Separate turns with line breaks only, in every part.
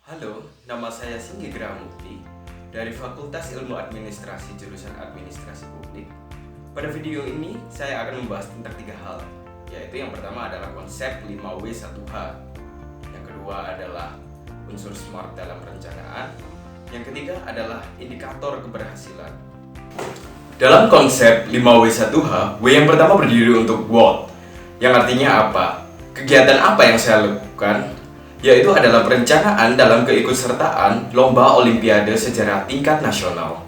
Halo, nama saya Singgi Gramukti dari Fakultas Ilmu Administrasi jurusan Administrasi Publik. Pada video ini, saya akan membahas tentang 3 hal, yaitu yang pertama adalah konsep 5W1H, yang kedua adalah unsur SMART dalam perencanaan, yang ketiga adalah indikator keberhasilan. Dalam konsep 5W1H, W yang pertama berdiri untuk what, yang artinya apa? Kegiatan apa yang saya lakukan? Yaitu adalah perencanaan dalam keikutsertaan Lomba Olimpiade Sejarah tingkat nasional.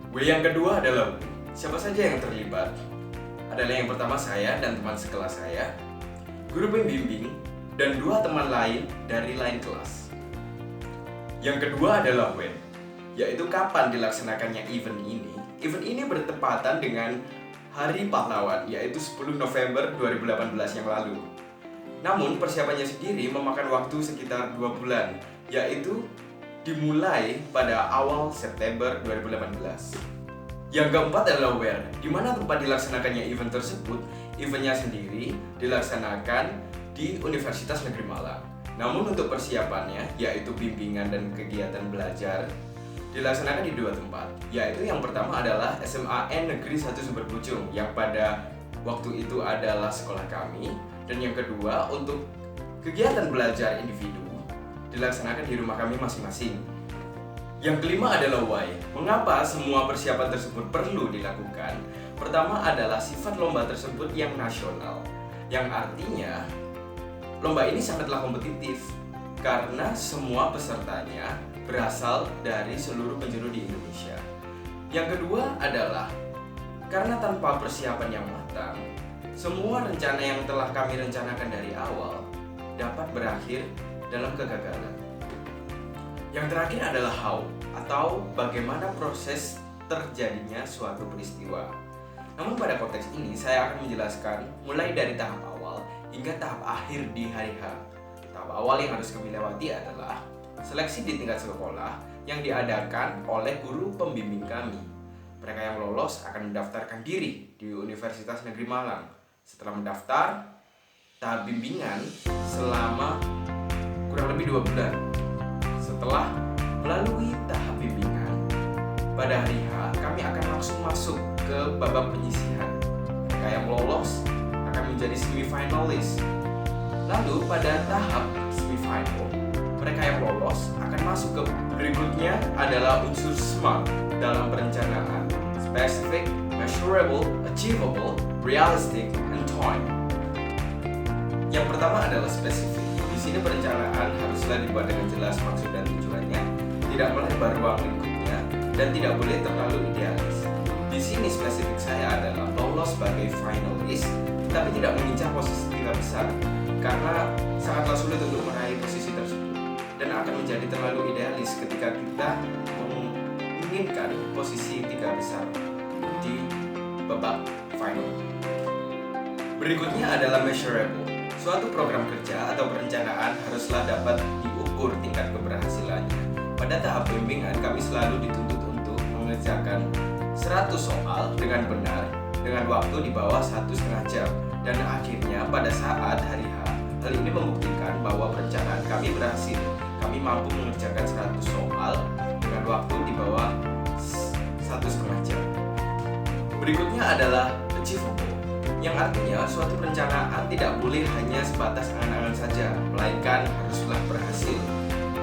W yang kedua adalah siapa saja yang terlibat? Adalah yang pertama saya dan teman sekelas saya, guru pembimbing, dan 2 teman lain dari lain kelas. Yang kedua adalah when, yaitu kapan dilaksanakannya event ini. Event ini bertepatan dengan Hari Pahlawan, yaitu 10 November 2018 yang lalu. Namun persiapannya sendiri memakan waktu sekitar 2 bulan, yaitu dimulai pada awal September 2018. Yang keempat adalah where, di mana tempat dilaksanakannya event tersebut. Eventnya sendiri dilaksanakan di Universitas Negeri Malang. Namun untuk persiapannya, yaitu bimbingan dan kegiatan belajar, dilaksanakan di 2 tempat, yaitu yang pertama adalah SMAN Negeri 1 Sumber Pucung, yang pada waktu itu adalah sekolah kami. Dan yang kedua, untuk kegiatan belajar individu dilaksanakan di rumah kami masing-masing. Yang kelima adalah why. Mengapa semua persiapan tersebut perlu dilakukan? Pertama adalah sifat lomba tersebut yang nasional, yang artinya lomba ini sangatlah kompetitif karena semua pesertanya berasal dari seluruh penjuru di Indonesia. Yang kedua adalah karena tanpa persiapan yang matang, semua rencana yang telah kami rencanakan dari awal dapat berakhir dalam kegagalan. Yang terakhir adalah how, atau bagaimana proses terjadinya suatu peristiwa. Namun pada konteks ini saya akan menjelaskan mulai dari tahap awal hingga tahap akhir di hari H. Tahap awal yang harus kami lewati adalah seleksi di tingkat sekolah yang diadakan oleh guru pembimbing kami. Mereka yang lolos akan mendaftarkan diri di Universitas Negeri Malang. Setelah mendaftar, tahap bimbingan selama kurang lebih 2 bulan. Setelah melalui tahap bimbingan, pada hari H kami akan langsung masuk ke babak penyisihan. Mereka yang lolos akan menjadi semifinalist. Lalu pada tahap semifinal, mereka yang lolos akan masuk ke berikutnya adalah unsur SMART dalam perencanaan: specific, measurable, achievable, realistic, and time. Yang pertama adalah spesifik. Di sini perencanaan haruslah dibuat dengan jelas maksud dan tujuannya, tidak melebar ruang lingkupnya, dan tidak boleh terlalu idealis. Di sini spesifik saya adalah lolos sebagai finalis, tapi tidak mengincar posisi 3 besar, karena sangatlah sulit untuk meraih posisi tersebut, dan akan menjadi terlalu idealis ketika kita menginginkan posisi 3 besar di babak final. Berikutnya adalah measurable. Suatu program kerja atau perencanaan haruslah dapat diukur tingkat keberhasilannya. Pada tahap bimbingan kami selalu dituntut untuk mengerjakan 100 soal dengan benar dengan waktu di bawah 1,5 jam. Dan akhirnya pada saat hari H, hal ini membuktikan bahwa perencanaan kami berhasil. Kami mampu mengerjakan 100 soal dengan waktu di bawah 1,5 jam. Berikutnya adalah achievable, yang artinya suatu perencanaan tidak boleh hanya sebatas angan-angan saja, melainkan haruslah berhasil.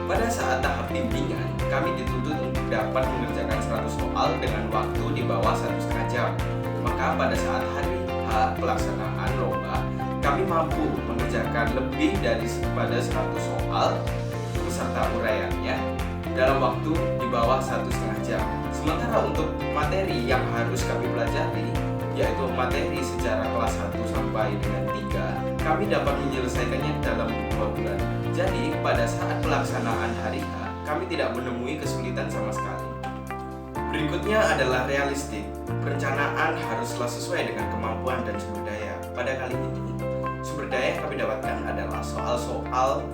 Pada saat tahap bimbingan, kami dituntut untuk dapat mengerjakan 100 soal dengan waktu di bawah 1,5 jam. Maka pada saat hari H pelaksanaan lomba, kami mampu mengerjakan lebih daripada 100 soal beserta uraiannya dalam waktu di bawah 1,5 jam. Sementara untuk materi yang harus kami pelajari, yaitu materi sejarah kelas 1 sampai dengan 3, kami dapat menyelesaikannya dalam 2 bulan. Jadi pada saat pelaksanaan hari H, kami tidak menemui kesulitan sama sekali. Berikutnya adalah realistik. Perencanaan haruslah sesuai dengan kemampuan dan sumber daya. Pada kali ini, sumber daya yang kami dapatkan adalah soal-soal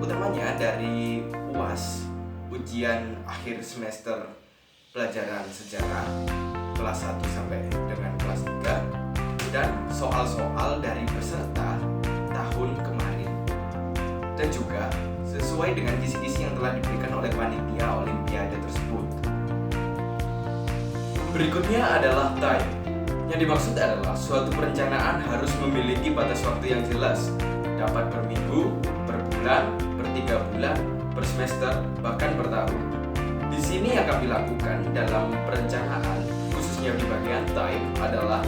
utamanya dari UAS, ujian akhir semester pelajaran sejarah kelas 1 sampai dengan kelas 3, dan soal-soal dari peserta tahun kemarin. Dan juga sesuai dengan kisi-kisi yang telah diberikan oleh panitia Olimpiade tersebut. Berikutnya adalah time. Yang dimaksud adalah suatu perencanaan harus memiliki batas waktu yang jelas, dapat per minggu, per bulan, per 3 bulan, per semester, bahkan per tahun. Di sini yang kami lakukan dalam perencanaan, khususnya di bagian time, adalah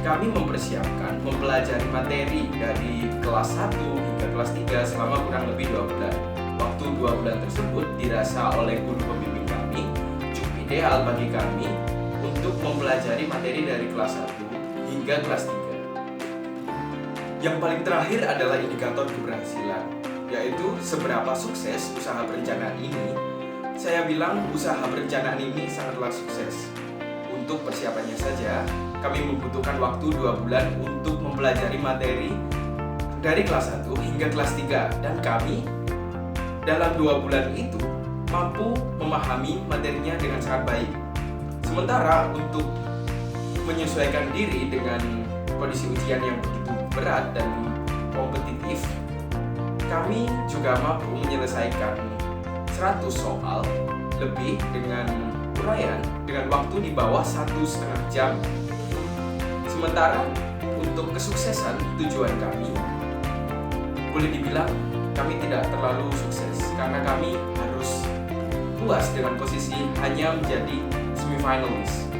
kami mempersiapkan mempelajari materi dari kelas 1 hingga kelas 3 selama kurang lebih 2 bulan. Waktu 2 bulan tersebut dirasa oleh guru pembimbing kami cukup ideal bagi kami untuk mempelajari materi dari kelas 1 hingga kelas 3. Yang paling terakhir adalah indikator keberhasilan, yaitu seberapa sukses usaha perencanaan ini. Saya bilang usaha perencanaan ini sangatlah sukses. Untuk persiapannya saja, kami membutuhkan waktu 2 bulan untuk mempelajari materi dari kelas 1 hingga kelas 3, dan kami dalam 2 bulan itu mampu memahami materinya dengan sangat baik. Sementara untuk menyesuaikan diri dengan kondisi ujian yang begitu berat dan kompetitif, kami juga mampu menyelesaikan 100 soal lebih dengan uraian dengan waktu di bawah 1,5 jam. Sementara untuk kesuksesan tujuan kami, boleh dibilang kami tidak terlalu sukses karena kami harus puas dengan posisi hanya menjadi semifinalist.